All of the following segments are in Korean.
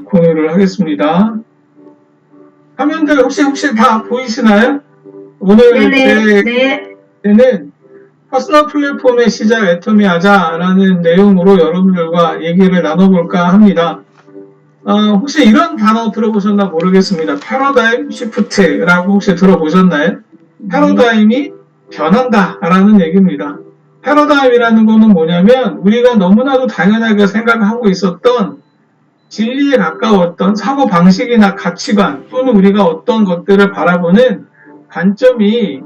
공유를 하겠습니다. 화면들 혹시 다 보이시나요? 오늘 네네. 제 때는 퍼스널 플랫폼의 시작 애터미 하자라는 내용으로 여러분들과 얘기를 나눠볼까 합니다. 혹시 이런 단어 들어보셨나 모르겠습니다. 패러다임 시프트라고 혹시 들어보셨나요? 패러다임이 변한다라는 얘기입니다. 패러다임이라는 거는 뭐냐면 우리가 너무나도 당연하게 생각하고 있었던 진리에 가까웠던 사고방식이나 가치관 또는 우리가 어떤 것들을 바라보는 관점이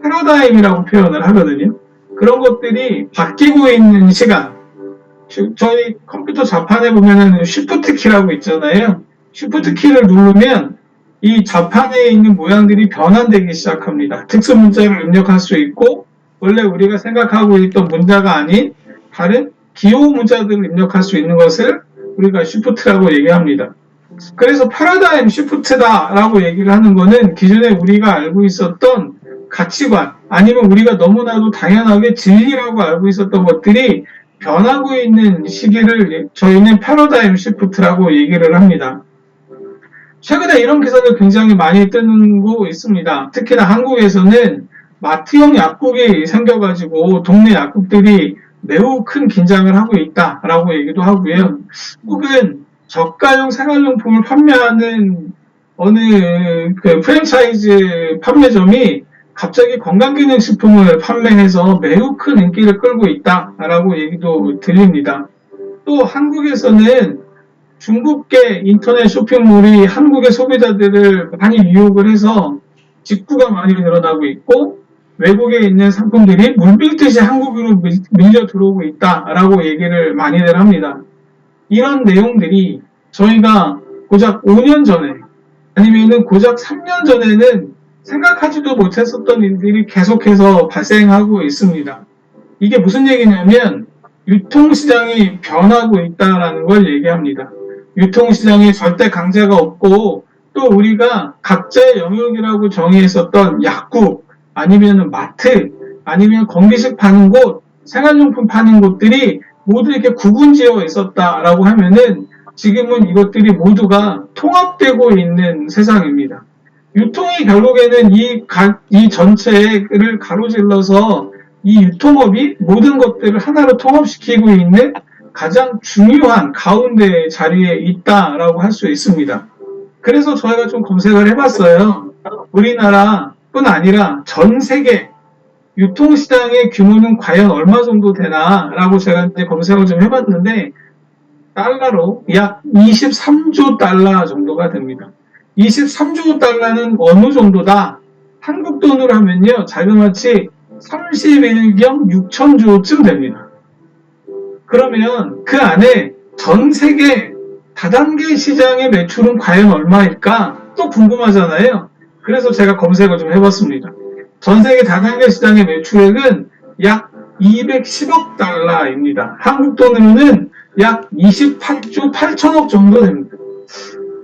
패러다임이라고 표현을 하거든요. 그런 것들이 바뀌고 있는 시간. 저희 컴퓨터 자판에 보면은 쉬프트 키라고 있잖아요. 쉬프트 키를 누르면 이 자판에 있는 모양들이 변환되기 시작합니다. 특수 문자를 입력할 수 있고 원래 우리가 생각하고 있던 문자가 아닌 다른 기호 문자들을 입력할 수 있는 것을 우리가 쉬프트라고 얘기합니다. 그래서 패러다임 쉬프트다라고 얘기를 하는 거는 기존에 우리가 알고 있었던 가치관 아니면 우리가 너무나도 당연하게 진리라고 알고 있었던 것들이 변하고 있는 시기를 저희는 패러다임 쉬프트라고 얘기를 합니다. 최근에 이런 기사들 굉장히 많이 뜨고 있습니다. 특히나 한국에서는 마트형 약국이 생겨가지고 동네 약국들이 매우 큰 긴장을 하고 있다라고 얘기도 하고요. 혹은 저가형 생활용품을 판매하는 어느 그 프랜차이즈 판매점이 갑자기 건강기능식품을 판매해서 매우 큰 인기를 끌고 있다라고 얘기도 들립니다. 또 한국에서는 중국계 인터넷 쇼핑몰이 한국의 소비자들을 많이 유혹을 해서 직구가 많이 늘어나고 있고 외국에 있는 상품들이 물밀듯이 한국으로 밀려 들어오고 있다라고 얘기를 많이들 합니다. 이런 내용들이 저희가 고작 5년 전에 아니면은 고작 3년 전에는 생각하지도 못했었던 일들이 계속해서 발생하고 있습니다. 이게 무슨 얘기냐면 유통시장이 변하고 있다는 걸 얘기합니다. 유통시장에 절대 강제가 없고 또 우리가 각자의 영역이라고 정의했었던 약국 아니면 마트 아니면 건기식 파는 곳 생활용품 파는 곳들이 모두 이렇게 구분지어 있었다라고 하면은 지금은 이것들이 모두가 통합되고 있는 세상입니다. 유통이 결국에는 이 전체를 가로질러서 이 유통업이 모든 것들을 하나로 통합시키고 있는 가장 중요한 가운데 자리에 있다라고 할 수 있습니다. 그래서 저희가 좀 검색을 해봤어요. 우리나라뿐 아니라 전 세계 유통시장의 규모는 과연 얼마 정도 되나라고 제가 이제 검색을 좀 해봤는데 달러로 약 23조 달러 정도가 됩니다. 23조 달러는 어느 정도다? 한국 돈으로 하면요, 자그마치 31경 6천조쯤 됩니다. 그러면 그 안에 전 세계 다단계 시장의 매출은 과연 얼마일까? 또 궁금하잖아요. 그래서 제가 검색을 좀 해봤습니다. 전 세계 다단계 시장의 매출액은 약 210억 달러입니다. 한국 돈으로는 약 28조 8천억 정도 됩니다.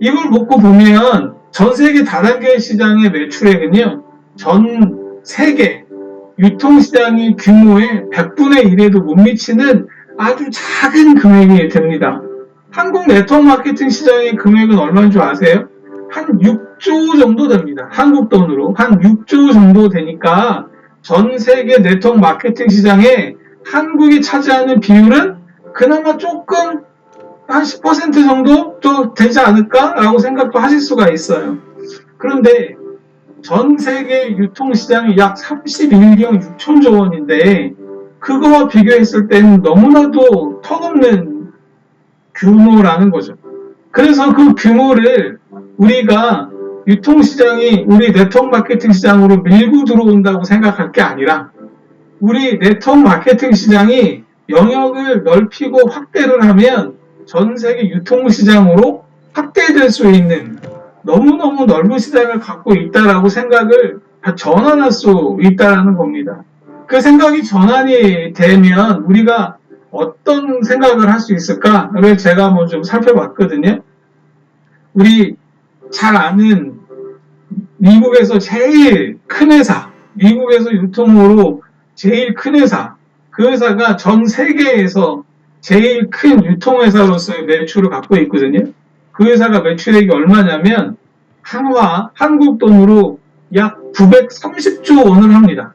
이걸 놓고 보면 전 세계 다단계 시장의 매출액은요, 전 세계 유통시장의 규모의 100분의 1에도 못 미치는 아주 작은 금액이 됩니다. 한국 네트워크 마케팅 시장의 금액은 얼마인 줄 아세요? 한 6조 정도 됩니다. 한국 돈으로. 한 6조 정도 되니까 전 세계 네트워크 마케팅 시장에 한국이 차지하는 비율은 그나마 조금 한 10% 정도 또 되지 않을까라고 생각도 하실 수가 있어요. 그런데 전 세계 유통시장이 약 31경 6천조 원인데 그거와 비교했을 때는 너무나도 턱없는 규모라는 거죠. 그래서 그 규모를 우리가 유통시장이 우리 네트워크 마케팅 시장으로 밀고 들어온다고 생각할 게 아니라 우리 네트워크 마케팅 시장이 영역을 넓히고 확대를 하면 전 세계 유통시장으로 확대될 수 있는 너무너무 넓은 시장을 갖고 있다라고 생각을 전환할 수 있다는 겁니다. 그 생각이 전환이 되면 우리가 어떤 생각을 할 수 있을까를 제가 한번 좀 살펴봤거든요. 우리 잘 아는 미국에서 제일 큰 회사, 미국에서 유통으로 제일 큰 회사, 그 회사가 전 세계에서 제일 큰 유통회사로서의 매출을 갖고 있거든요. 그 회사가 매출액이 얼마냐면 한국 돈으로 약 930조 원을 합니다.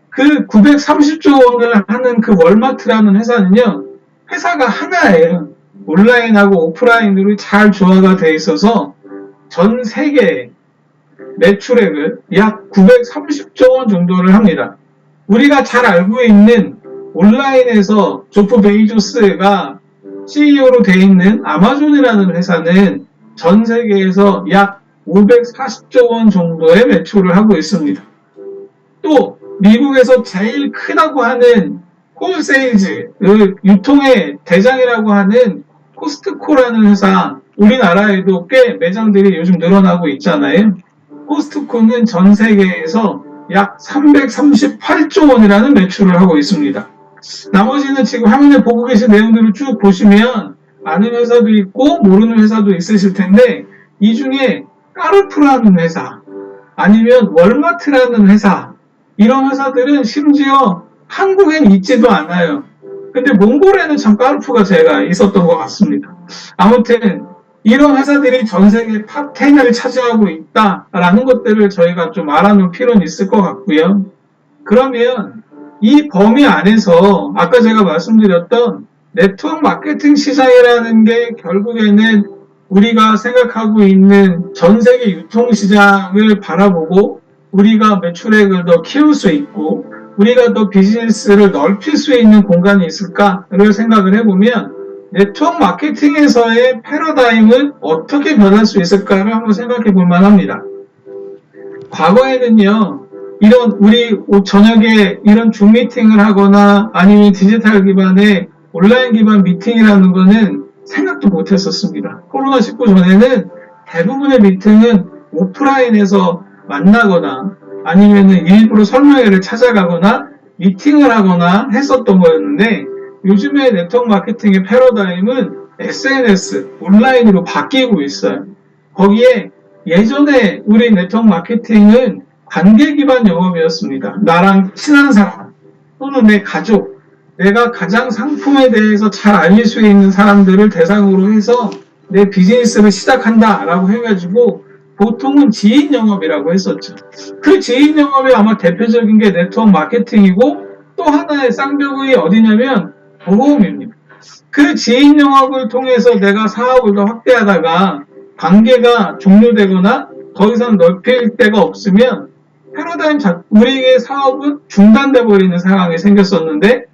그 930조 원을 하는 그 월마트라는 회사는요, 회사가 하나예요. 온라인하고 오프라인으로 잘 조화가 돼 있어서 전 세계에 매출액을 약 930조 원 정도를 합니다. 우리가 잘 알고 있는 온라인에서 조프 베이조스가 CEO로 돼 있는 아마존이라는 회사는 전 세계에서 약 540조 원 정도의 매출을 하고 있습니다. 또 미국에서 제일 크다고 하는 홀세일즈, 유통의 대장이라고 하는 코스트코라는 회사, 우리나라에도 꽤 매장들이 요즘 늘어나고 있잖아요. 코스트코는 전 세계에서 약 338조 원이라는 매출을 하고 있습니다. 나머지는 지금 화면에 보고 계신 내용들을 쭉 보시면 아는 회사도 있고 모르는 회사도 있으실 텐데, 이 중에 까르푸라는 회사, 아니면 월마트라는 회사, 이런 회사들은 심지어 한국엔 있지도 않아요. 근데 몽골에는 참 까르푸가 제가 있었던 것 같습니다. 아무튼 이런 회사들이 전 세계 탑 10을 차지하고 있다라는 것들을 저희가 좀 알아놓을 필요는 있을 것 같고요. 그러면 이 범위 안에서 아까 제가 말씀드렸던 네트워크 마케팅 시장이라는 게 결국에는 우리가 생각하고 있는 전 세계 유통시장을 바라보고 우리가 매출액을 더 키울 수 있고 우리가 더 비즈니스를 넓힐 수 있는 공간이 있을까를 생각을 해보면 네트워크 마케팅에서의 패러다임은 어떻게 변할 수 있을까를 한번 생각해 볼 만합니다. 과거에는요, 이런 우리 저녁에 이런 줌 미팅을 하거나 아니면 디지털 기반의 온라인 기반 미팅이라는 거는 생각도 못 했었습니다. 코로나19 전에는 대부분의 미팅은 오프라인에서 만나거나 아니면 일부러 설명회를 찾아가거나 미팅을 하거나 했었던 거였는데, 요즘의 네트워크 마케팅의 패러다임은 SNS, 온라인으로 바뀌고 있어요. 거기에 예전에 우리 네트워크 마케팅은 관계 기반 영업이었습니다. 나랑 친한 사람 또는 내 가족, 내가 가장 상품에 대해서 잘 알릴 수 있는 사람들을 대상으로 해서 내 비즈니스를 시작한다라고 해가지고 보통은 지인 영업이라고 했었죠. 그 지인 영업이 아마 대표적인 게 네트워크 마케팅이고, 또 하나의 쌍벽이 어디냐면 보험입니다. 그 지인 영업을 통해서 내가 사업을 더 확대하다가 관계가 종료되거나 더 이상 넓힐 데가 없으면 패러다임 우리의 사업은 중단돼 버리는 상황이 생겼었는데,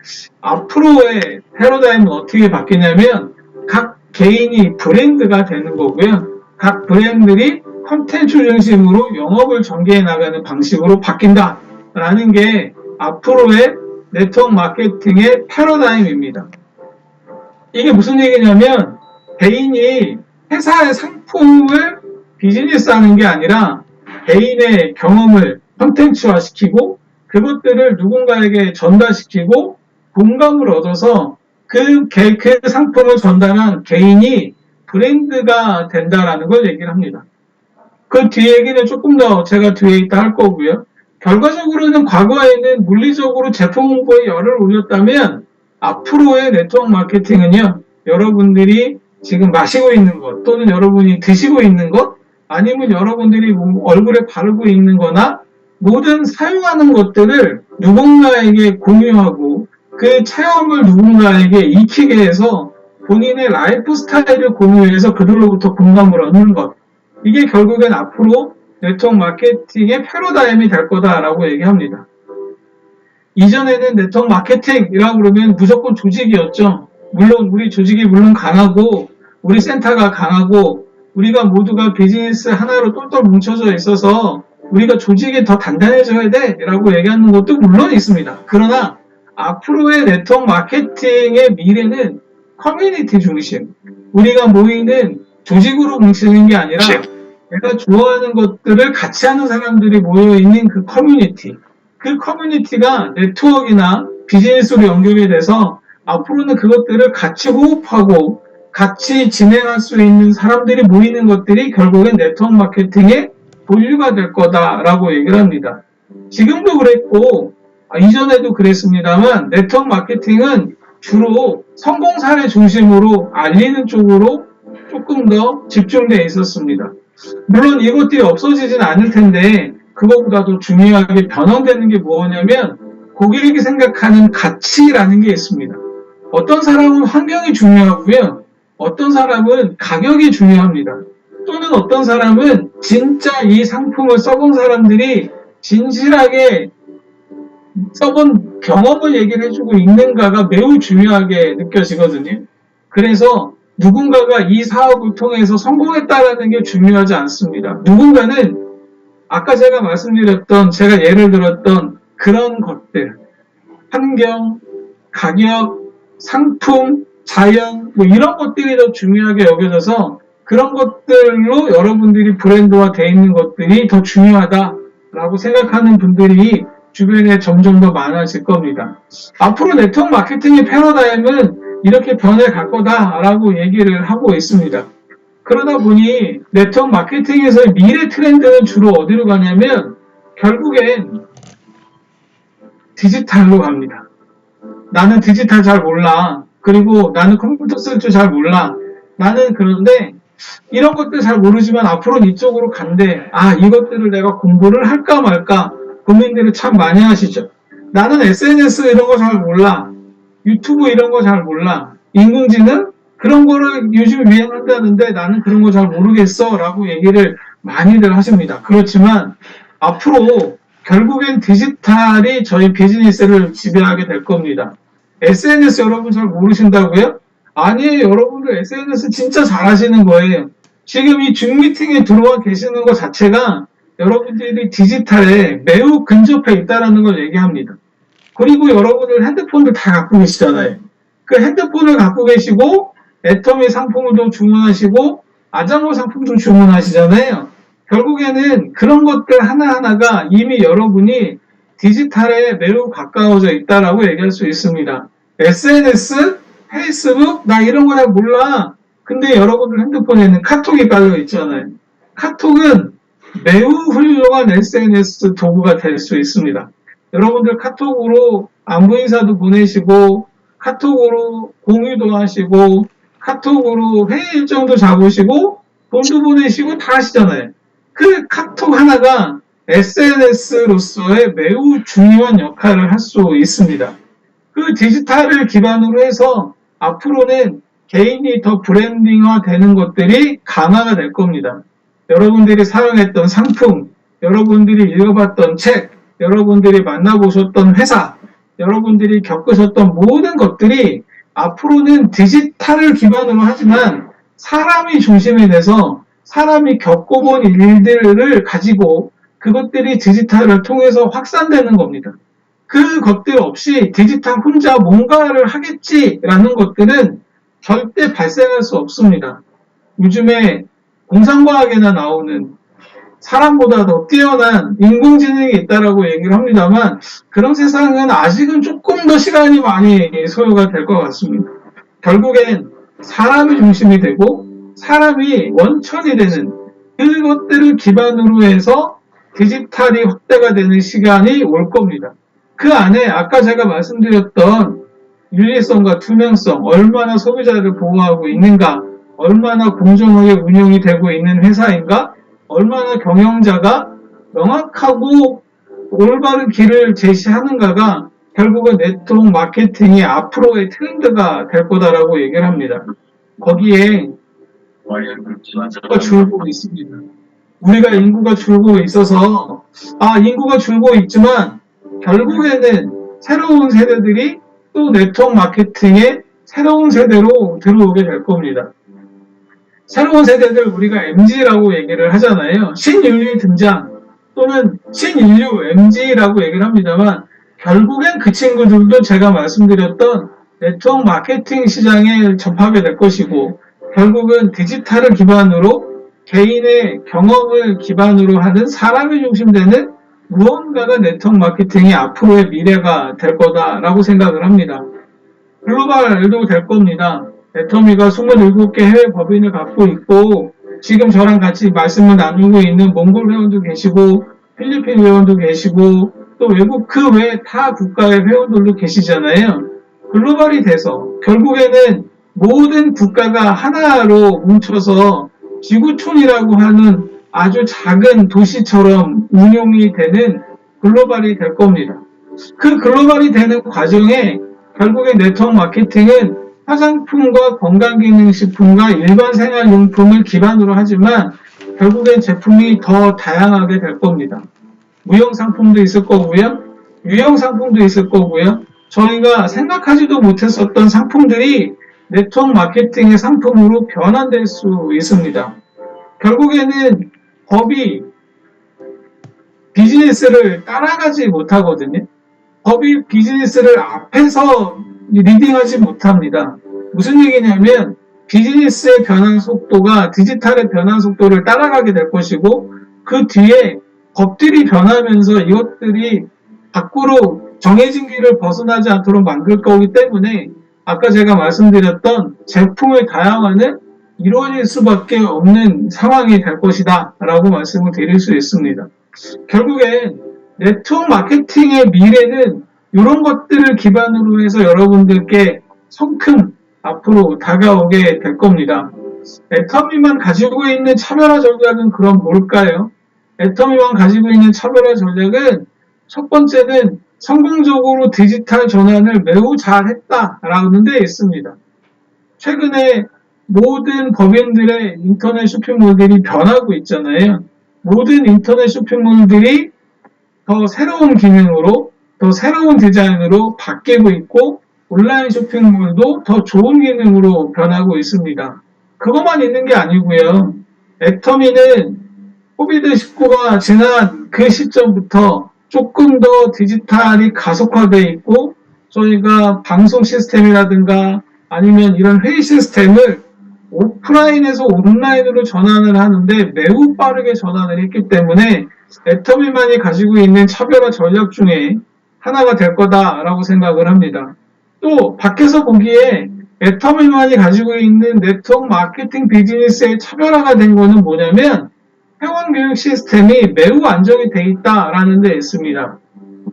앞으로의 패러다임은 어떻게 바뀌냐면 각 개인이 브랜드가 되는 거고요. 각 브랜드들이 콘텐츠 중심으로 영업을 전개해 나가는 방식으로 바뀐다라는 게 앞으로의 네트워크 마케팅의 패러다임입니다. 이게 무슨 얘기냐면 개인이 회사의 상품을 비즈니스하는 게 아니라 개인의 경험을 콘텐츠화시키고 그것들을 누군가에게 전달시키고 공감을 얻어서 그 상품을 전달한 개인이 브랜드가 된다라는 걸 얘기를 합니다. 그 뒤에 얘기는 조금 더 제가 뒤에 있다 할 거고요. 결과적으로는 과거에는 물리적으로 제품 홍보에 열을 올렸다면 앞으로의 네트워크 마케팅은요, 여러분들이 지금 마시고 있는 것 또는 여러분이 드시고 있는 것 아니면 여러분들이 얼굴에 바르고 있는 거나 모든 사용하는 것들을 누군가에게 공유하고 그 체험을 누군가에게 익히게 해서 본인의 라이프 스타일을 공유해서 그들로부터 공감을 얻는 것, 이게 결국엔 앞으로 네트워크 마케팅의 패러다임이 될 거다라고 얘기합니다. 이전에는 네트워크 마케팅이라고 그러면 무조건 조직이었죠. 물론 우리 조직이 강하고 우리 센터가 강하고 우리가 모두가 비즈니스 하나로 똘똘 뭉쳐져 있어서 우리가 조직이 더 단단해져야 돼 라고 얘기하는 것도 물론 있습니다. 그러나 앞으로의 네트워크 마케팅의 미래는 커뮤니티 중심, 우리가 모이는 조직으로 뭉치는 게 아니라 내가 좋아하는 것들을 같이 하는 사람들이 모여있는 그 커뮤니티, 그 커뮤니티가 네트워크나 비즈니스로 연결이 돼서 앞으로는 그것들을 같이 호흡하고 같이 진행할 수 있는 사람들이 모이는 것들이 결국엔 네트워크 마케팅의 본류가 될 거다라고 얘기를 합니다. 지금도 그랬고 이전에도 그랬습니다만 네트워크 마케팅은 주로 성공 사례 중심으로 알리는 쪽으로 조금 더 집중되어 있었습니다. 물론 이것들이 없어지진 않을 텐데 그것보다도 중요하게 변형되는 게 뭐냐면 고객이 생각하는 가치라는 게 있습니다. 어떤 사람은 환경이 중요하고요. 어떤 사람은 가격이 중요합니다. 또는 어떤 사람은 진짜 이 상품을 써본 사람들이 진실하게 써본 경험을 얘기를 해주고 있는가가 매우 중요하게 느껴지거든요. 그래서 누군가가 이 사업을 통해서 성공했다라는 게 중요하지 않습니다. 누군가는 아까 제가 말씀드렸던, 제가 예를 들었던 그런 것들, 환경, 가격, 상품, 자연, 뭐 이런 것들이 더 중요하게 여겨져서 그런 것들로 여러분들이 브랜드화 되어 있는 것들이 더 중요하다라고 생각하는 분들이 주변에 점점 더 많아질 겁니다. 앞으로 네트워크 마케팅의 패러다임은 이렇게 변해갈 거다라고 얘기를 하고 있습니다. 그러다 보니 네트워크 마케팅에서의 미래 트렌드는 주로 어디로 가냐면 결국엔 디지털로 갑니다. 나는 디지털 잘 몰라. 그리고 나는 컴퓨터 쓸 줄 잘 몰라. 나는 그런데 이런 것들 잘 모르지만 앞으로는 이쪽으로 간대. 아, 이것들을 내가 공부를 할까 말까 고민들을 참 많이 하시죠. 나는 SNS 이런 거 잘 몰라. 유튜브 이런 거 잘 몰라. 인공지능? 그런 거를 요즘 유행한다는데 나는 그런 거 잘 모르겠어. 라고 얘기를 많이들 하십니다. 그렇지만 앞으로 결국엔 디지털이 저희 비즈니스를 지배하게 될 겁니다. SNS 여러분 잘 모르신다고요? 아니에요. 여러분들 SNS 진짜 잘하시는 거예요. 지금 이 줌 미팅에 들어와 계시는 것 자체가 여러분들이 디지털에 매우 근접해 있다는 걸 얘기합니다. 그리고 여러분들 핸드폰도 다 갖고 계시잖아요. 그 핸드폰을 갖고 계시고 애터미 상품도 주문하시고 아장호 상품도 주문하시잖아요. 결국에는 그런 것들 하나하나가 이미 여러분이 디지털에 매우 가까워져 있다라고 얘기할 수 있습니다. SNS, 페이스북, 나 이런 거 잘 몰라. 근데 여러분들 핸드폰에는 카톡이 깔려 있잖아요. 카톡은 매우 훌륭한 SNS 도구가 될 수 있습니다. 여러분들 카톡으로 안부 인사도 보내시고, 카톡으로 공유도 하시고, 카톡으로 회의 일정도 잡으시고, 돈도 보내시고 다 하시잖아요. 그 카톡 하나가 SNS로서의 매우 중요한 역할을 할 수 있습니다. 그 디지털을 기반으로 해서 앞으로는 개인이 더 브랜딩화 되는 것들이 강화가 될 겁니다. 여러분들이 사용했던 상품, 여러분들이 읽어봤던 책, 여러분들이 만나보셨던 회사, 여러분들이 겪으셨던 모든 것들이 앞으로는 디지털을 기반으로 하지만 사람이 중심이 돼서 사람이 겪어본 일들을 가지고 그것들이 디지털을 통해서 확산되는 겁니다. 그것들 없이 디지털 혼자 뭔가를 하겠지라는 것들은 절대 발생할 수 없습니다. 요즘에 공상과학에나 나오는 사람보다 더 뛰어난 인공지능이 있다라고 얘기를 합니다만 그런 세상은 아직은 조금 더 시간이 많이 소요가 될 것 같습니다. 결국엔 사람이 중심이 되고 사람이 원천이 되는 그것들을 기반으로 해서 디지털이 확대가 되는 시간이 올 겁니다. 그 안에 아까 제가 말씀드렸던 윤리성과 투명성, 얼마나 소비자를 보호하고 있는가, 얼마나 공정하게 운영이 되고 있는 회사인가, 얼마나 경영자가 명확하고 올바른 길을 제시하는가가 결국은 네트워크 마케팅이 앞으로의 트렌드가 될 거다라고 얘기를 합니다. 거기에 인구가 줄고 있습니다. 우리가 인구가 줄고 있어서 인구가 줄고 있지만 결국에는 새로운 세대들이 또 네트워크 마케팅의 새로운 세대로 들어오게 될 겁니다. 새로운 세대들 우리가 MZ라고 얘기를 하잖아요. 신인류 등장 또는 신인류 MZ라고 얘기를 합니다만 결국엔 그 친구들도 제가 말씀드렸던 네트워크 마케팅 시장에 접하게 될 것이고 결국은 디지털을 기반으로 개인의 경험을 기반으로 하는 사람이 중심되는 무언가가 네트워크 마케팅이 앞으로의 미래가 될 거다라고 생각을 합니다. 글로벌도 될 겁니다. 애터미가 27개 해외 법인을 갖고 있고 지금 저랑 같이 말씀을 나누고 있는 몽골 회원도 계시고 필리핀 회원도 계시고 또 외국 그 외 타 국가의 회원들도 계시잖아요. 글로벌이 돼서 결국에는 모든 국가가 하나로 뭉쳐서 지구촌이라고 하는 아주 작은 도시처럼 운용이 되는 글로벌이 될 겁니다. 그 글로벌이 되는 과정에 결국에 네트워크 마케팅은 화장품과 건강기능식품과 일반 생활용품을 기반으로 하지만 결국엔 제품이 더 다양하게 될 겁니다. 무형 상품도 있을 거고요. 유형 상품도 있을 거고요. 저희가 생각하지도 못했었던 상품들이 네트워크 마케팅의 상품으로 변환될 수 있습니다. 결국에는 법이 비즈니스를 따라가지 못하거든요. 법이 비즈니스를 앞에서 리딩하지 못합니다. 무슨 얘기냐면 비즈니스의 변화 속도가 디지털의 변화 속도를 따라가게 될 것이고 그 뒤에 법들이 변하면서 이것들이 밖으로 정해진 길을 벗어나지 않도록 만들 거기 때문에 아까 제가 말씀드렸던 제품을 다양화는 이루어질 수밖에 없는 상황이 될 것이다 라고 말씀을 드릴 수 있습니다. 결국엔 네트워크 마케팅의 미래는 이런 것들을 기반으로 해서 여러분들께 성큼 앞으로 다가오게 될 겁니다. 애터미만 가지고 있는 차별화 전략은 그럼 뭘까요? 애터미만 가지고 있는 차별화 전략은 첫 번째는 성공적으로 디지털 전환을 매우 잘했다라는 데 있습니다. 최근에 모든 법인들의 인터넷 쇼핑몰들이 변하고 있잖아요. 모든 인터넷 쇼핑몰들이 더 새로운 기능으로, 더 새로운 디자인으로 바뀌고 있고 온라인 쇼핑몰도 더 좋은 기능으로 변하고 있습니다. 그것만 있는 게 아니고요. 애터미는 코비드19가 지난 그 시점부터 조금 더 디지털이 가속화되어 있고 저희가 방송 시스템이라든가 아니면 이런 회의 시스템을 오프라인에서 온라인으로 전환을 하는데 매우 빠르게 전환을 했기 때문에 애터미만이 가지고 있는 차별화 전략 중에 하나가 될 거다라고 생각을 합니다. 또 밖에서 보기에 애터미만이 가지고 있는 네트워크 마케팅 비즈니스의 차별화가 된 거는 뭐냐면 회원교육 시스템이 매우 안정이 돼 있다라는 데 있습니다.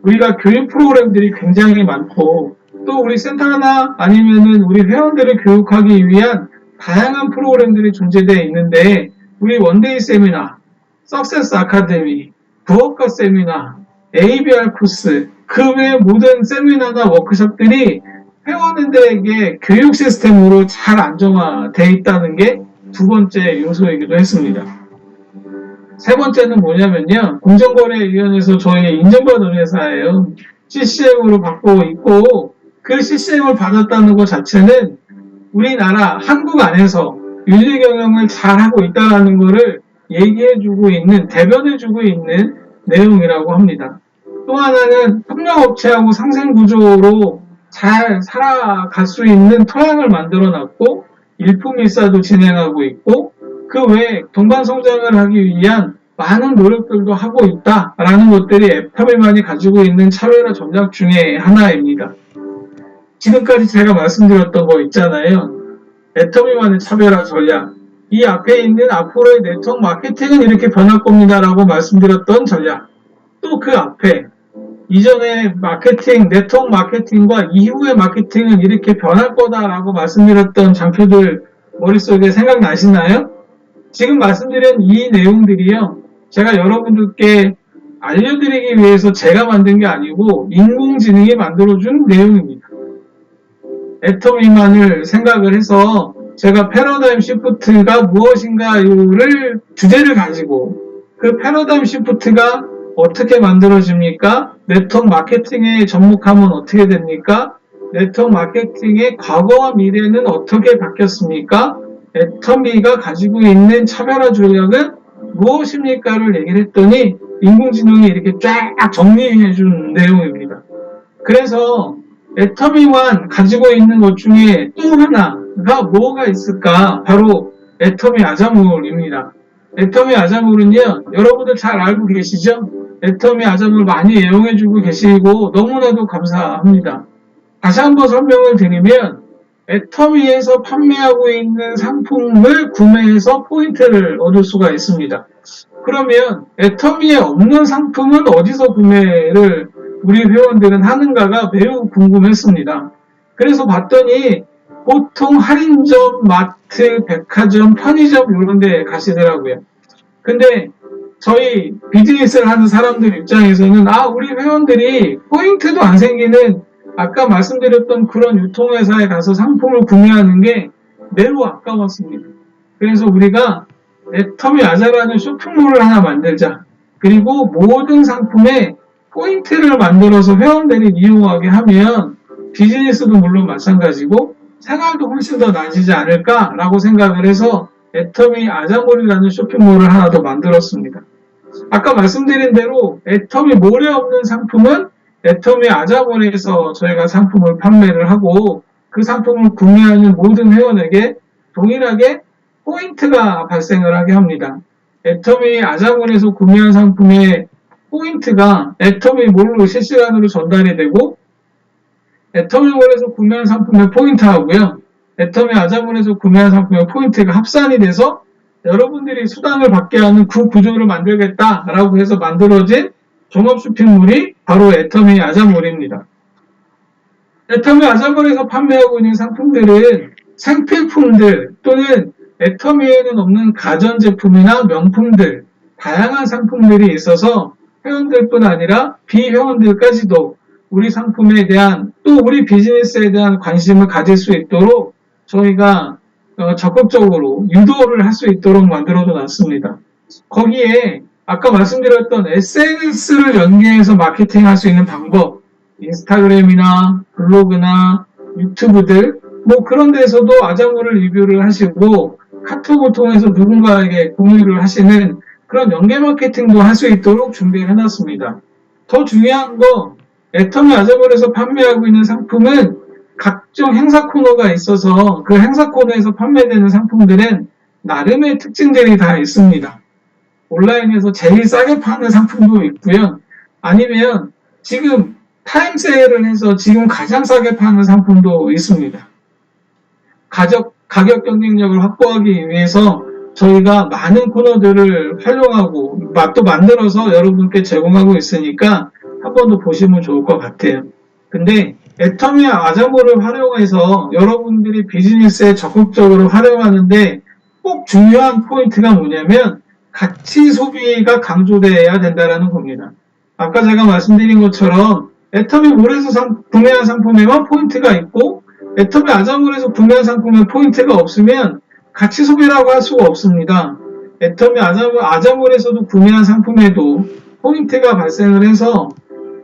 우리가 교육 프로그램들이 굉장히 많고 또 우리 센터나 아니면은 우리 회원들을 교육하기 위한 다양한 프로그램들이 존재되어 있는데 우리 원데이 세미나, 석세스 아카데미, 부업과 세미나, ABR 코스 그 외 모든 세미나나 워크숍들이 회원들에게 교육 시스템으로 잘 안정화되어 있다는 게 두 번째 요소이기도 했습니다. 세 번째는 뭐냐면요. 공정거래위원회에서 저희 인증받은 회사예요. CCM으로 받고 있고 그 CCM을 받았다는 것 자체는 우리나라 한국 안에서 윤리 경영을 잘하고 있다는 것을 얘기해주고 있는, 대변해주고 있는 내용이라고 합니다. 또 하나는 협력업체하고 상생구조로 잘 살아갈 수 있는 토양을 만들어놨고 일품일사도 진행하고 있고 그 외에 동반 성장을 하기 위한 많은 노력들도 하고 있다라는 것들이 애터미만이 가지고 있는 차별화 전략 중에 하나입니다. 지금까지 제가 말씀드렸던 거 있잖아요. 애터미만의 차별화 전략. 이 앞에 있는 앞으로의 네트워크 마케팅은 이렇게 변할 겁니다라고 말씀드렸던 전략. 또 그 앞에 이전의 마케팅, 네트워크 마케팅과 이후의 마케팅은 이렇게 변할 거다라고 말씀드렸던 장표들 머릿속에 생각나시나요? 지금 말씀드린 이 내용들이요. 제가 여러분들께 알려드리기 위해서 제가 만든 게 아니고 인공지능이 만들어준 내용입니다. 애터미만을 생각을 해서 제가 패러다임 시프트가 무엇인가를 주제를 가지고 그 패러다임 시프트가 어떻게 만들어집니까? 네트워크 마케팅에 접목하면 어떻게 됩니까? 네트워크 마케팅의 과거와 미래는 어떻게 바뀌었습니까? 애터미가 가지고 있는 차별화 전략은 무엇입니까를 얘기를 했더니 인공지능이 이렇게 쫙 정리해 준 내용입니다. 그래서 애터미만 가지고 있는 것 중에 또 하나가 뭐가 있을까? 바로 애터미 아자몰입니다. 애터미 아자몰은요, 여러분들 잘 알고 계시죠? 애터미 아자몰 많이 애용해주고 계시고 너무나도 감사합니다. 다시 한번 설명을 드리면 애터미에서 판매하고 있는 상품을 구매해서 포인트를 얻을 수가 있습니다. 그러면 애터미에 없는 상품은 어디서 구매를 우리 회원들은 하는가가 매우 궁금했습니다. 그래서 봤더니 보통 할인점, 마트, 백화점, 편의점 이런 데 가시더라고요. 근데 저희 비즈니스를 하는 사람들 입장에서는 우리 회원들이 포인트도 안 생기는 아까 말씀드렸던 그런 유통회사에 가서 상품을 구매하는 게 매우 아까웠습니다. 그래서 우리가 애터미 아자라는 쇼핑몰을 하나 만들자. 그리고 모든 상품에 포인트를 만들어서 회원들이 이용하게 하면 비즈니스도 물론 마찬가지고 생활도 훨씬 더 나아지지 않을까라고 생각을 해서 애터미 아자몰이라는 쇼핑몰을 하나 더 만들었습니다. 아까 말씀드린 대로 애터미 몰에 없는 상품은 애터미 아자몰에서 저희가 상품을 판매를 하고 그 상품을 구매하는 모든 회원에게 동일하게 포인트가 발생을 하게 합니다. 애터미 아자몰에서 구매한 상품의 포인트가 애터미 몰로 실시간으로 전달이 되고 애터미몰에서 구매한 상품의 포인트하고요. 애터미 아자몰에서 구매한 상품의 포인트가 합산이 돼서 여러분들이 수당을 받게 하는 그 구조를 만들겠다라고 해서 만들어진 종합 쇼핑몰이 바로 애터미 아자몰입니다. 애터미 아자몰에서 판매하고 있는 상품들은 생필품들 또는 애터미에는 없는 가전제품이나 명품들, 다양한 상품들이 있어서 회원들뿐 아니라 비회원들까지도 우리 상품에 대한 또 우리 비즈니스에 대한 관심을 가질 수 있도록 저희가 적극적으로 유도를 할 수 있도록 만들어져 놨습니다. 거기에 아까 말씀드렸던 SNS를 연계해서 마케팅할 수 있는 방법, 인스타그램이나 블로그나 유튜브들 그런 데서도 아자몰을 리뷰를 하시고 카톡을 통해서 누군가에게 공유를 하시는 그런 연계 마케팅도 할 수 있도록 준비를 해놨습니다. 더 중요한 거 애터미 아자몰에서 판매하고 있는 상품은 각종 행사 코너가 있어서 그 행사 코너에서 판매되는 상품들은 나름의 특징들이 다 있습니다. 온라인에서 제일 싸게 파는 상품도 있고요. 아니면 지금 타임 세일을 해서 지금 가장 싸게 파는 상품도 있습니다. 가격 경쟁력을 확보하기 위해서 저희가 많은 코너들을 활용하고 또 만들어서 여러분께 제공하고 있으니까 한 번 더 보시면 좋을 것 같아요. 근데 애터미 아자몰을 활용해서 여러분들이 비즈니스에 적극적으로 활용하는데 꼭 중요한 포인트가 뭐냐면 가치 소비가 강조되어야 된다는 겁니다. 아까 제가 말씀드린 것처럼 애터미 몰에서 구매한 상품에만 포인트가 있고 애터미 아자몰에서 구매한 상품에 포인트가 없으면 가치 소비라고 할 수가 없습니다. 애터미 아자몰에서도 구매한 상품에도 포인트가 발생을 해서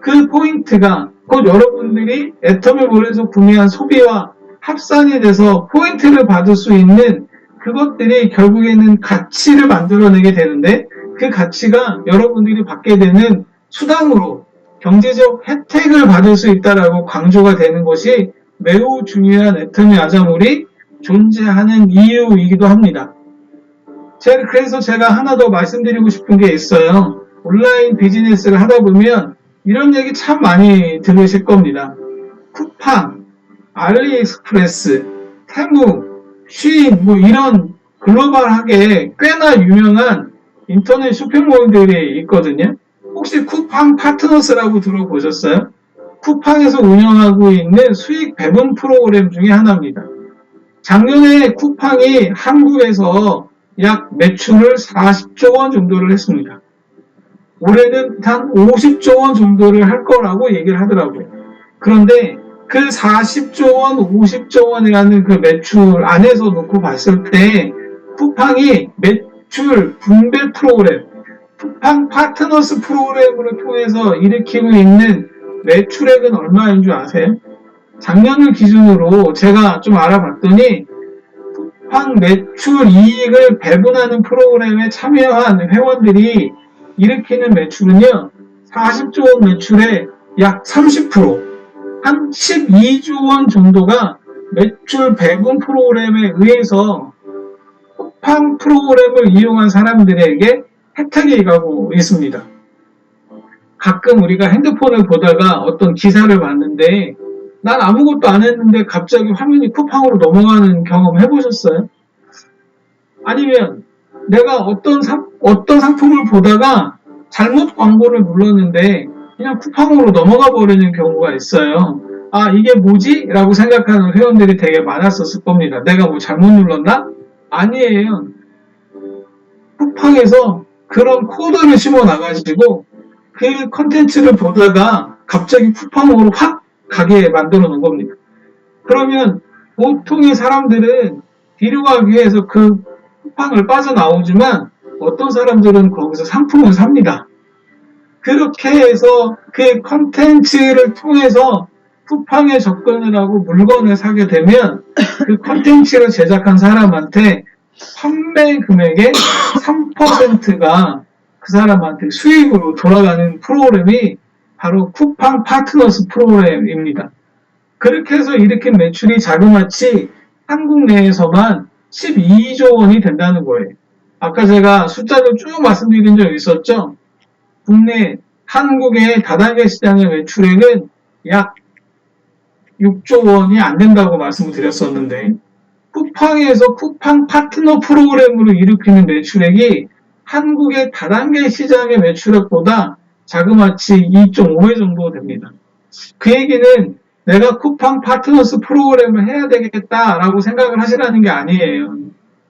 그 포인트가 곧 여러분들이 애터미몰에서 구매한 소비와 합산이 돼서 포인트를 받을 수 있는 그것들이 결국에는 가치를 만들어내게 되는데 그 가치가 여러분들이 받게 되는 수당으로 경제적 혜택을 받을 수 있다라고 강조가 되는 것이 매우 중요한 애터미 아자몰이 존재하는 이유이기도 합니다. 그래서 제가 하나 더 말씀드리고 싶은 게 있어요. 온라인 비즈니스를 하다 보면 이런 얘기 참 많이 들으실 겁니다. 쿠팡, 알리익스프레스, 테무, 쉬인 이런 글로벌하게 꽤나 유명한 인터넷 쇼핑몰들이 있거든요. 혹시 쿠팡 파트너스라고 들어보셨어요? 쿠팡에서 운영하고 있는 수익 배분 프로그램 중에 하나입니다. 작년에 쿠팡이 한국에서 약 매출을 40조 원 정도를 했습니다. 올해는 한 50조 원 정도를 할 거라고 얘기를 하더라고요. 그런데 그 40조 원, 50조 원이라는 그 매출 안에서 놓고 봤을 때 쿠팡이 매출 분배 프로그램, 쿠팡 파트너스 프로그램을 통해서 일으키고 있는 매출액은 얼마인 줄 아세요? 작년을 기준으로 제가 좀 알아봤더니 쿠팡 매출 이익을 배분하는 프로그램에 참여한 회원들이 일으키는 매출은요, 40조 원 매출의 약 30%, 한 12조 원 정도가 매출 배분 프로그램에 의해서 쿠팡 프로그램을 이용한 사람들에게 혜택이 가고 있습니다. 가끔 우리가 핸드폰을 보다가 어떤 기사를 봤는데 난 아무것도 안 했는데 갑자기 화면이 쿠팡으로 넘어가는 경험 해보셨어요? 아니면 내가 어떤 상품을 보다가 잘못 광고를 눌렀는데 그냥 쿠팡으로 넘어가 버리는 경우가 있어요. 아, 이게 뭐지? 라고 생각하는 회원들이 되게 많았었을 겁니다. 내가 뭐 잘못 눌렀나? 아니에요. 쿠팡에서 그런 코드를 심어 나가지고 그 컨텐츠를 보다가 갑자기 쿠팡으로 확 가게 만들어 놓은 겁니다. 그러면 보통의 사람들은 뒤로 가기 위해서 그 쿠팡을 빠져나오지만 어떤 사람들은 거기서 상품을 삽니다. 그렇게 해서 그 컨텐츠를 통해서 쿠팡에 접근을 하고 물건을 사게 되면 그 컨텐츠를 제작한 사람한테 판매 금액의 3%가 그 사람한테 수익으로 돌아가는 프로그램이 바로 쿠팡 파트너스 프로그램입니다. 그렇게 해서 일으킨 매출이 자그마치 한국 내에서만 12조 원이 된다는 거예요. 아까 제가 숫자를 쭉 말씀드린 적 있었죠? 국내 한국의 다단계 시장의 매출액은 약 6조 원이 안 된다고 말씀을 드렸었는데 쿠팡에서 쿠팡 파트너 프로그램으로 일으키는 매출액이 한국의 다단계 시장의 매출액보다 자그마치 2.5배 정도 됩니다. 그 얘기는 내가 쿠팡 파트너스 프로그램을 해야 되겠다라고 생각을 하시라는 게 아니에요.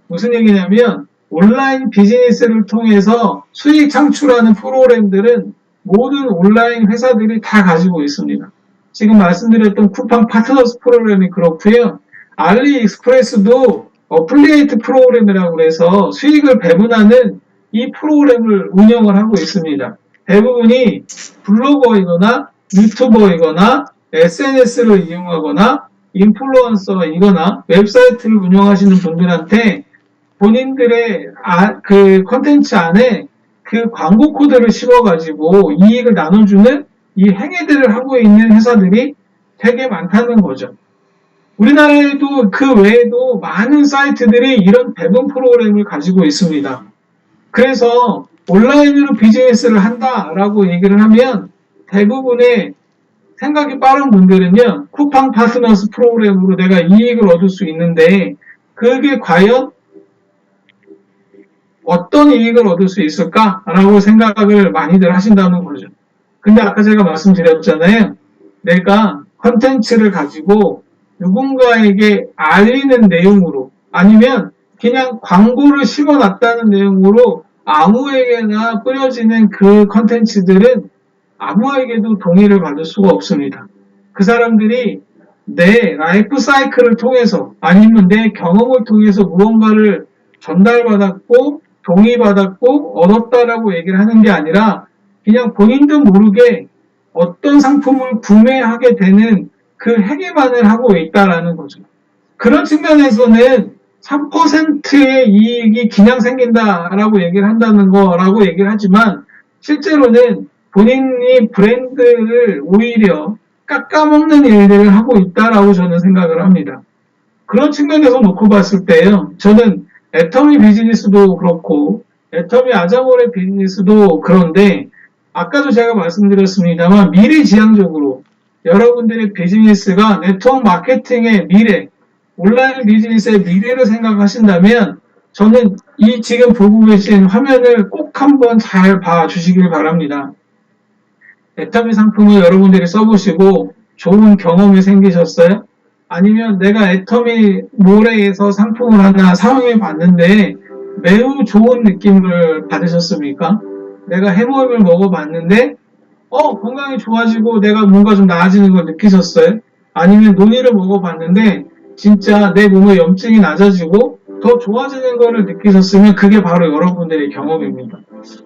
무슨 얘기냐면 온라인 비즈니스를 통해서 수익 창출하는 프로그램들은 모든 온라인 회사들이 다 가지고 있습니다. 지금 말씀드렸던 쿠팡 파트너스 프로그램이 그렇고요. 알리익스프레스도 어플리에이트 프로그램이라고 해서 수익을 배분하는 이 프로그램을 운영을 하고 있습니다. 대부분이 블로거이거나 유튜버이거나 SNS를 이용하거나 인플루언서이거나 웹사이트를 운영하시는 분들한테 본인들의 그 컨텐츠 안에 그 광고 코드를 씹어가지고 이익을 나눠주는 이 행위들을 하고 있는 회사들이 되게 많다는 거죠. 우리나라에도 그 외에도 많은 사이트들이 이런 배분 프로그램을 가지고 있습니다. 그래서 온라인으로 비즈니스를 한다라고 얘기를 하면 대부분의 생각이 빠른 분들은요, 쿠팡 파트너스 프로그램으로 내가 이익을 얻을 수 있는데 그게 과연 어떤 이익을 얻을 수 있을까라고 생각을 많이들 하신다는 거죠. 근데 아까 제가 말씀드렸잖아요. 내가 컨텐츠를 가지고 누군가에게 알리는 내용으로 아니면 그냥 광고를 심어놨다는 내용으로 아무에게나 뿌려지는 그 컨텐츠들은 아무에게도 동의를 받을 수가 없습니다. 그 사람들이 내 라이프 사이클을 통해서 아니면 내 경험을 통해서 무언가를 전달받았고 동의받았고 얻었다라고 얘기를 하는 게 아니라 그냥 본인도 모르게 어떤 상품을 구매하게 되는 그 행위만을 하고 있다라는 거죠. 그런 측면에서는 3%의 이익이 그냥 생긴다라고 얘기를 한다는 거라고 얘기를 하지만 실제로는 본인이 브랜드를 오히려 깎아먹는 일들을 하고 있다라고 저는 생각을 합니다. 그런 측면에서 놓고 봤을 때요. 저는 애터미 비즈니스도 그렇고 애터미 아자몰의 비즈니스도 그런데 아까도 제가 말씀드렸습니다만 미래지향적으로 여러분들의 비즈니스가 네트워크 마케팅의 미래, 온라인 비즈니스의 미래를 생각하신다면 저는 이 지금 보고 계신 화면을 꼭 한번 잘 봐주시길 바랍니다. 애터미 상품을 여러분들이 써보시고 좋은 경험이 생기셨어요? 아니면 내가 애터미 몰에서 상품을 하나 사용해 봤는데 매우 좋은 느낌을 받으셨습니까? 내가 해모임을 먹어봤는데 건강이 좋아지고 내가 뭔가 좀 나아지는 걸 느끼셨어요? 아니면 논이를 먹어봤는데 진짜 내 몸에 염증이 낮아지고 더 좋아지는 거를 느끼셨으면 그게 바로 여러분들의 경험입니다.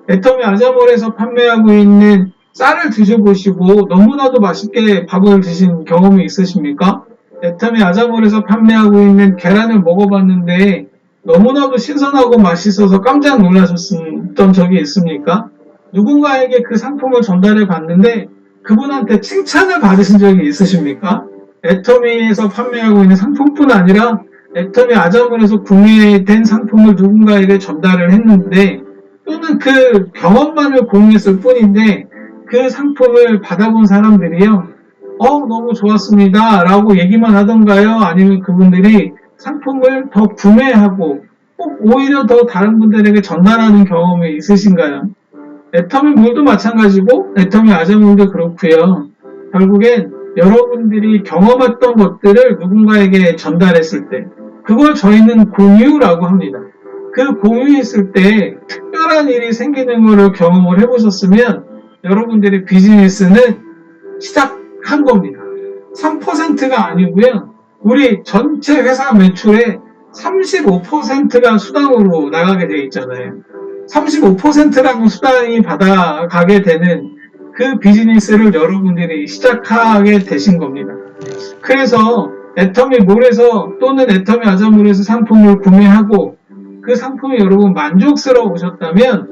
애터미 아자몰에서 판매하고 있는 쌀을 드셔보시고 너무나도 맛있게 밥을 드신 경험이 있으십니까? 애터미 아자몰에서 판매하고 있는 계란을 먹어봤는데 너무나도 신선하고 맛있어서 깜짝 놀라셨던 적이 있습니까? 누군가에게 그 상품을 전달해 봤는데 그분한테 칭찬을 받으신 적이 있으십니까? 애터미에서 판매하고 있는 상품뿐 아니라 애터미 아자몰에서 구매된 상품을 누군가에게 전달을 했는데 또는 그 경험만을 공유했을 뿐인데 그 상품을 받아본 사람들이요. 너무 좋았습니다. 라고 얘기만 하던가요? 아니면 그분들이 상품을 더 구매하고 꼭 오히려 더 다른 분들에게 전달하는 경험이 있으신가요? 애터미 물도 마찬가지고 애터미 아자몰도 그렇고요. 결국엔 여러분들이 경험했던 것들을 누군가에게 전달했을 때 그걸 저희는 공유라고 합니다. 그 공유했을 때 특별한 일이 생기는 것을 경험을 해보셨으면 여러분들의 비즈니스는 시작한 겁니다. 3%가 아니고요. 우리 전체 회사 매출의 35%가 수당으로 나가게 돼 있잖아요. 35%라는 수당이 받아가게 되는 그 비즈니스를 여러분들이 시작하게 되신 겁니다. 그래서 애터미 몰에서 또는 애터미 아자몰에서 상품을 구매하고 그 상품이 여러분 만족스러우셨다면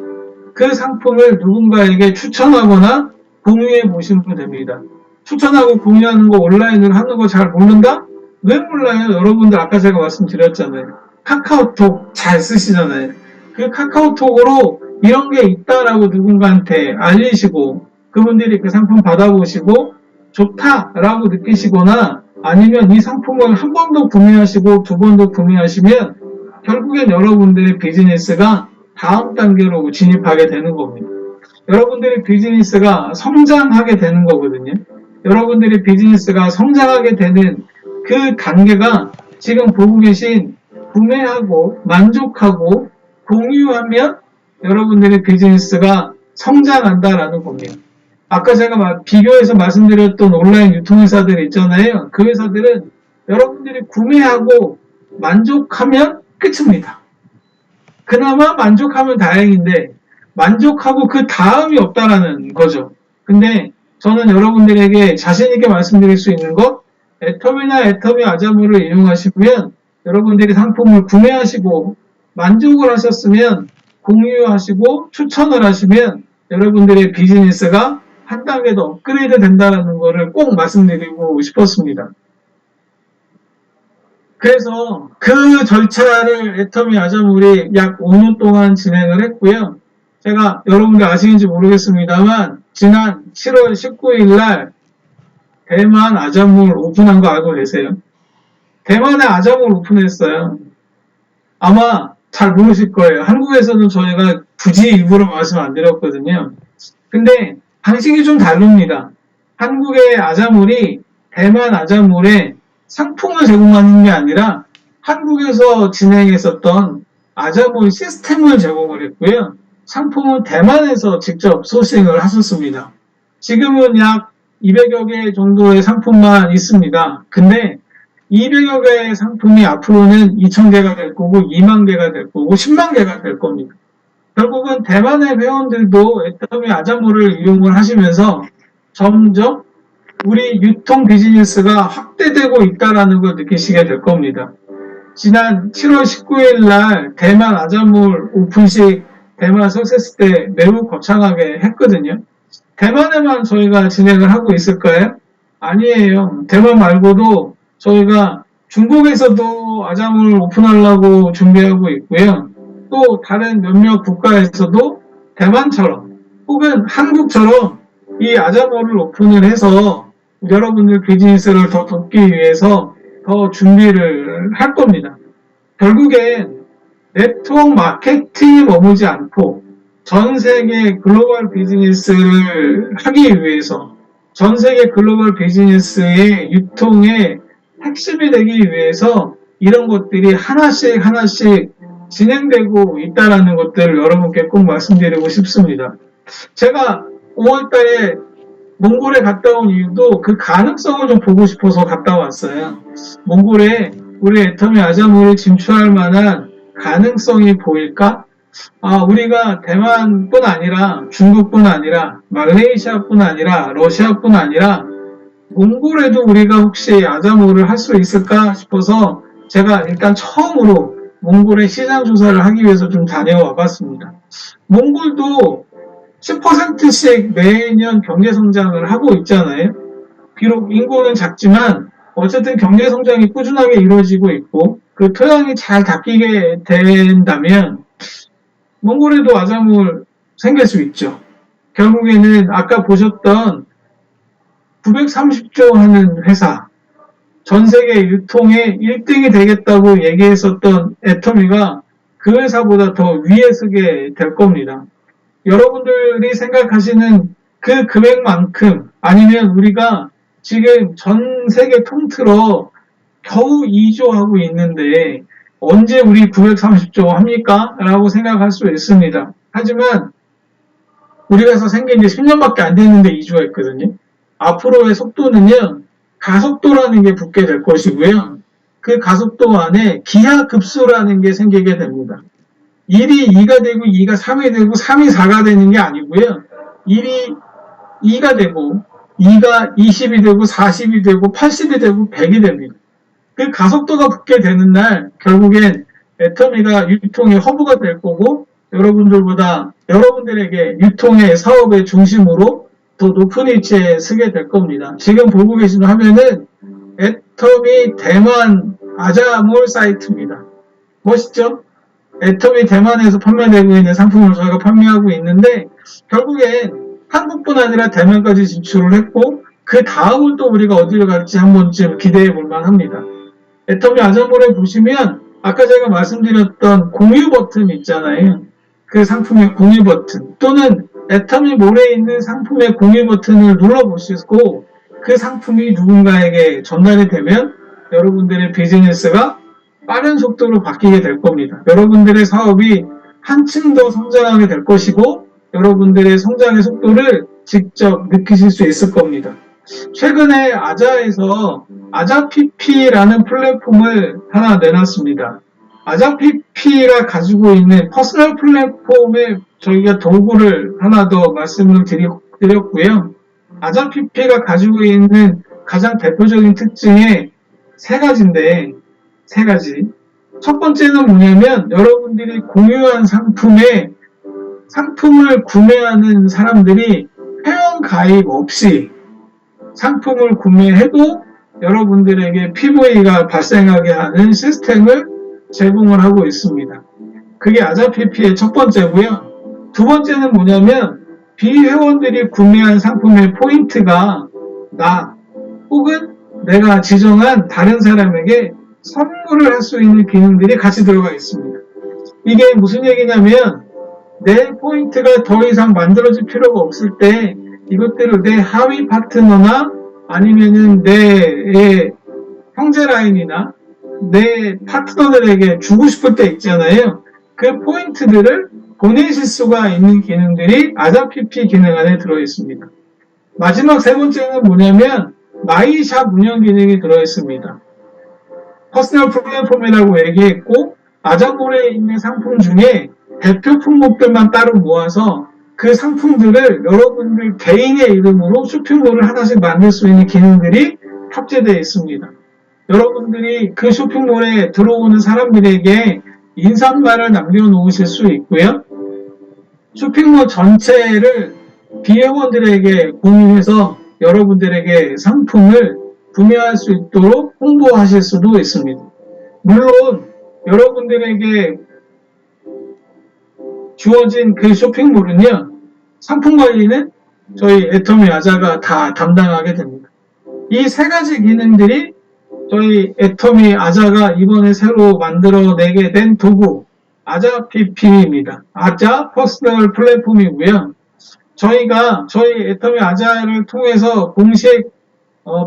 그 상품을 누군가에게 추천하거나 공유해 보시면 됩니다. 추천하고 공유하는 거 온라인으로 하는 거 잘 모른다? 왜 몰라요? 여러분들 아까 제가 말씀드렸잖아요. 카카오톡 잘 쓰시잖아요. 그 카카오톡으로 이런 게 있다라고 누군가한테 알리시고 그분들이 그 상품 받아보시고 좋다라고 느끼시거나 아니면 이 상품을 한 번 더 구매하시고 두 번 더 구매하시면 결국엔 여러분들의 비즈니스가 다음 단계로 진입하게 되는 겁니다. 여러분들의 비즈니스가 성장하게 되는 거거든요. 여러분들의 비즈니스가 성장하게 되는 그 단계가 지금 보고 계신 구매하고 만족하고 공유하면 여러분들의 비즈니스가 성장한다라는 겁니다. 아까 제가 비교해서 말씀드렸던 온라인 유통회사들 있잖아요. 그 회사들은 여러분들이 구매하고 만족하면 끝입니다. 그나마 만족하면 다행인데 만족하고 그 다음이 없다라는 거죠. 근데 저는 여러분들에게 자신있게 말씀드릴 수 있는 것 애터미나 애터미 아자몰을 이용하시면 여러분들이 상품을 구매하시고 만족을 하셨으면 공유하시고 추천을 하시면 여러분들의 비즈니스가 한 단계 더 업그레이드 된다는 것을 꼭 말씀드리고 싶었습니다. 그래서 그 절차를 애터미 아자몰이 약 5년 동안 진행을 했고요. 제가 여러분들 아시는지 모르겠습니다만 지난 7월 19일 날 대만 아자몰 오픈한 거 알고 계세요? 대만에 아자몰 오픈했어요. 아마 잘 모르실 거예요. 한국에서는 저희가 굳이 일부러 말씀 안 드렸거든요. 근데 방식이 좀 다릅니다. 한국의 아자몰이 대만 아자몰에 상품을 제공하는 게 아니라 한국에서 진행했었던 아자몰 시스템을 제공을 했고요. 상품은 대만에서 직접 소싱을 하셨습니다. 지금은 약 200여 개 정도의 상품만 있습니다. 근데 200여 개의 상품이 앞으로는 2,000개가 될 거고 2만 개가 될 거고 10만 개가 될 겁니다. 결국은 대만의 회원들도 애터미 아자몰을 이용을 하시면서 점점 우리 유통 비즈니스가 확대되고 있다는 걸 느끼시게 될 겁니다. 지난 7월 19일 날 대만 아자몰 오픈식 대만 석세스 때 매우 거창하게 했거든요. 대만에만 저희가 진행을 하고 있을까요? 아니에요. 대만 말고도 저희가 중국에서도 아자몰 오픈하려고 준비하고 있고요. 또 다른 몇몇 국가에서도 대만처럼 혹은 한국처럼 이 아자몰을 오픈을 해서 여러분들 비즈니스를 더 돕기 위해서 더 준비를 할 겁니다. 결국엔 네트워크 마케팅에 머물지 않고 전 세계 글로벌 비즈니스를 하기 위해서 전 세계 글로벌 비즈니스의 유통의 핵심이 되기 위해서 이런 것들이 하나씩 진행되고 있다는 것들을 여러분께 꼭 말씀드리고 싶습니다. 제가 5월달에 몽골에 갔다 온 이유도 그 가능성을 좀 보고 싶어서 갔다 왔어요. 몽골에 우리 애터미 아자몰을 진출할 만한 가능성이 보일까? 우리가 대만뿐 아니라 중국뿐 아니라 말레이시아뿐 아니라 러시아뿐 아니라 몽골에도 우리가 혹시 아자몰을 할 수 있을까 싶어서 제가 일단 처음으로 몽골의 시장 조사를 하기 위해서 좀 다녀와 봤습니다. 몽골도 10%씩 매년 경제 성장을 하고 있잖아요. 비록 인구는 작지만 어쨌든 경제 성장이 꾸준하게 이루어지고 있고 그 토양이 잘 닦이게 된다면 몽골에도 아자몰 생길 수 있죠. 결국에는 아까 보셨던 930조 하는 회사, 전 세계 유통의 1등이 되겠다고 얘기했었던 애터미가 그 회사보다 더 위에 서게 될 겁니다. 여러분들이 생각하시는 그 금액만큼 아니면 우리가 지금 전 세계 통틀어 겨우 2조 하고 있는데 언제 우리 930조 합니까? 라고 생각할 수 있습니다. 하지만 우리가 해서 생긴 지 10년밖에 안 됐는데 2조가 있거든요. 앞으로의 속도는요, 가속도라는 게 붙게 될 것이고요. 그 가속도 안에 기하급수라는 게 생기게 됩니다. 1이 2가 되고 2가 3이 되고 3이 4가 되는 게 아니고요. 1이 2가 되고 2가 20이 되고 40이 되고 80이 되고 100이 됩니다. 그 가속도가 붙게 되는 날 결국엔 애터미가 유통의 허브가 될 거고 여러분들에게 유통의 사업의 중심으로 더 높은 위치에 서게 될 겁니다. 지금 보고 계시는 화면은 애터미 대만 아자몰 사이트입니다. 멋있죠? 애터미 대만에서 판매되고 있는 상품을 저희가 판매하고 있는데 결국엔 한국뿐 아니라 대만까지 진출을 했고 그 다음은 또 우리가 어디로 갈지 한 번쯤 기대해 볼 만합니다. 애터미 아자몰에 보시면 아까 제가 말씀드렸던 공유 버튼 있잖아요. 그 상품의 공유 버튼 또는 애터미 몰에 있는 상품의 공유 버튼을 눌러보시고 그 상품이 누군가에게 전달이 되면 여러분들의 비즈니스가 빠른 속도로 바뀌게 될 겁니다. 여러분들의 사업이 한층 더 성장하게 될 것이고 여러분들의 성장의 속도를 직접 느끼실 수 있을 겁니다. 최근에 아자에서 아자PP라는 플랫폼을 하나 내놨습니다. 아자PP가 가지고 있는 퍼스널 플랫폼에 저희가 도구를 하나 더 말씀을 드렸고요. 아자PP가 가지고 있는 가장 대표적인 특징이 세 가지인데, 세 가지. 첫 번째는 뭐냐면 여러분들이 공유한 상품을 구매하는 사람들이 회원 가입 없이 상품을 구매해도 여러분들에게 PV가 발생하게 하는 시스템을 제공을 하고 있습니다. 그게 아자PP의 첫 번째고요. 두 번째는 뭐냐면 비회원들이 구매한 상품의 포인트가 나 혹은 내가 지정한 다른 사람에게 선물을 할 수 있는 기능들이 같이 들어가 있습니다. 이게 무슨 얘기냐면 내 포인트가 더 이상 만들어질 필요가 없을 때 이것들을 내 하위 파트너나 아니면은 내 형제 라인이나 내 파트너들에게 주고 싶을 때 있잖아요. 그 포인트들을 보내실 수가 있는 기능들이 아자PP 기능 안에 들어있습니다. 마지막 세 번째는 뭐냐면 마이샵 운영 기능이 들어있습니다. 퍼스널 플랫폼이라고 얘기했고 아자몰에 있는 상품 중에 대표 품목들만 따로 모아서 그 상품들을 여러분들 개인의 이름으로 쇼핑몰을 하나씩 만들 수 있는 기능들이 탑재되어 있습니다. 여러분들이 그 쇼핑몰에 들어오는 사람들에게 인사말을 남겨놓으실 수 있고요. 쇼핑몰 전체를 비회원들에게 공유해서 여러분들에게 상품을 구매할 수 있도록 홍보하실 수도 있습니다. 물론 여러분들에게 주어진 그 쇼핑몰은요, 상품 관리는 저희 애터미 아자가 다 담당하게 됩니다. 이 세 가지 기능들이 저희 애터미 아자가 이번에 새로 만들어내게 된 도구 아자PP입니다. 아자 퍼스널 플랫폼이고요. 저희가 저희 애터미 아자를 통해서 공식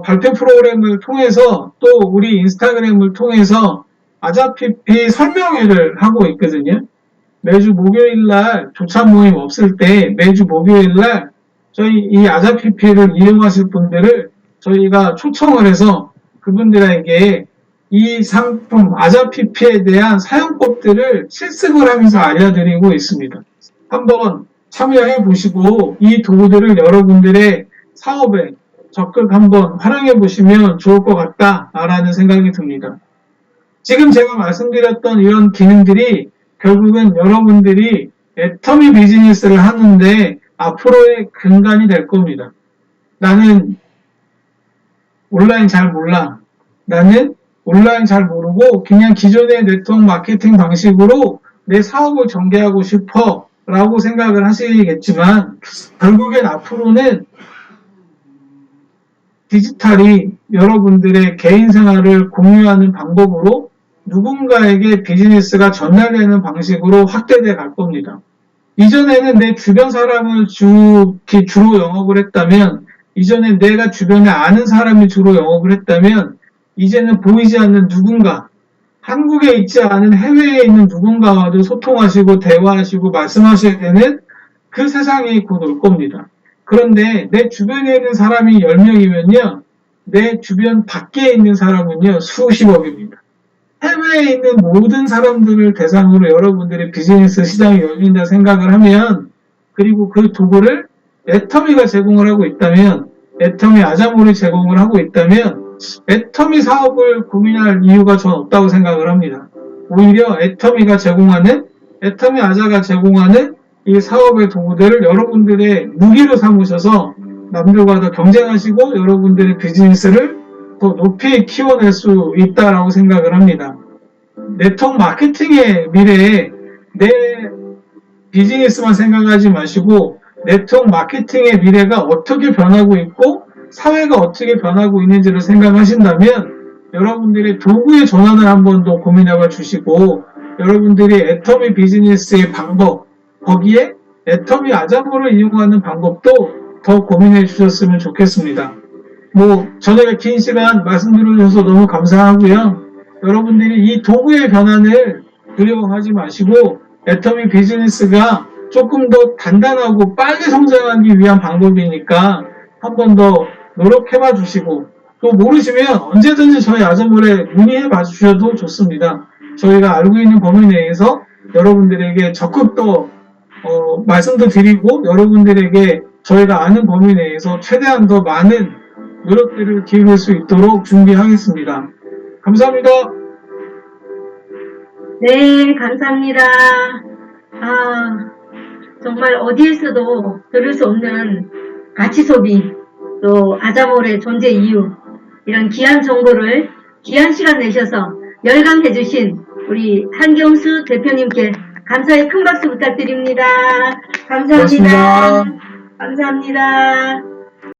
발표 프로그램을 통해서 또 우리 인스타그램을 통해서 아자PP 설명회를 하고 있거든요. 매주 목요일날 조차 모임 없을 때 매주 목요일날 저희 이 아자PP를 이용하실 분들을 저희가 초청을 해서 그분들에게 이 상품 아자PP에 대한 사용법들을 실습을 하면서 알려드리고 있습니다. 한번 참여해 보시고 이 도구들을 여러분들의 사업에 적극 한번 활용해 보시면 좋을 것 같다라는 생각이 듭니다. 지금 제가 말씀드렸던 이런 기능들이 결국은 여러분들이 애터미 비즈니스를 하는데 앞으로의 근간이 될 겁니다. 나는 온라인 잘 몰라. 나는 온라인 잘 모르고 그냥 기존의 네트워크 마케팅 방식으로 내 사업을 전개하고 싶어 라고 생각을 하시겠지만 결국엔 앞으로는 디지털이 여러분들의 개인 생활을 공유하는 방법으로 누군가에게 비즈니스가 전달되는 방식으로 확대돼 갈 겁니다. 이전에는 내 주변 사람을 주로 영업을 했다면 이전에 내가 주변에 아는 사람이 주로 영업을 했다면 이제는 보이지 않는 누군가, 한국에 있지 않은 해외에 있는 누군가와도 소통하시고 대화하시고 말씀하셔야 되는 그 세상이 곧 올 겁니다. 그런데 내 주변에 있는 사람이 10명이면요. 내 주변 밖에 있는 사람은요. 수십억입니다. 해외에 있는 모든 사람들을 대상으로 여러분들의 비즈니스 시장이 열린다 생각을 하면, 그리고 그 도구를 애터미가 제공을 하고 있다면, 애터미 아자몰이 제공을 하고 있다면 애터미 사업을 고민할 이유가 전 없다고 생각을 합니다. 오히려 애터미 아자가 제공하는 이 사업의 도구들을 여러분들의 무기로 삼으셔서 남들과 더 경쟁하시고 여러분들의 비즈니스를 더 높이 키워낼 수 있다라고 생각을 합니다. 네트워크 마케팅의 미래에 내 비즈니스만 생각하지 마시고 네트워크 마케팅의 미래가 어떻게 변하고 있고 사회가 어떻게 변하고 있는지를 생각하신다면 여러분들의 도구의 전환을 한 번 더 고민해 주시고 여러분들이 애터미 비즈니스의 방법, 거기에 애터미 아자몰을 이용하는 방법도 더 고민해 주셨으면 좋겠습니다. 저녁에 긴 시간 말씀 들어주셔서 너무 감사하고요. 여러분들이 이 도구의 변환을 두려워하지 마시고 애터미 비즈니스가 조금 더 단단하고 빨리 성장하기 위한 방법이니까 한 번 더 노력해봐 주시고 또 모르시면 언제든지 저희 아자몰에 문의해봐 주셔도 좋습니다. 저희가 알고 있는 범위 내에서 여러분들에게 적극 더 말씀도 드리고 여러분들에게 저희가 아는 범위 내에서 최대한 더 많은 노력들을 기울일 수 있도록 준비하겠습니다. 감사합니다. 네, 감사합니다. 정말 어디에서도 들을 수 없는 가치 소비, 또 아자몰의 존재 이유, 이런 귀한 정보를 귀한 시간 내셔서 열강해주신 우리 한경수 대표님께 감사의 큰 박수 부탁드립니다. 감사합니다. 고맙습니다. 감사합니다.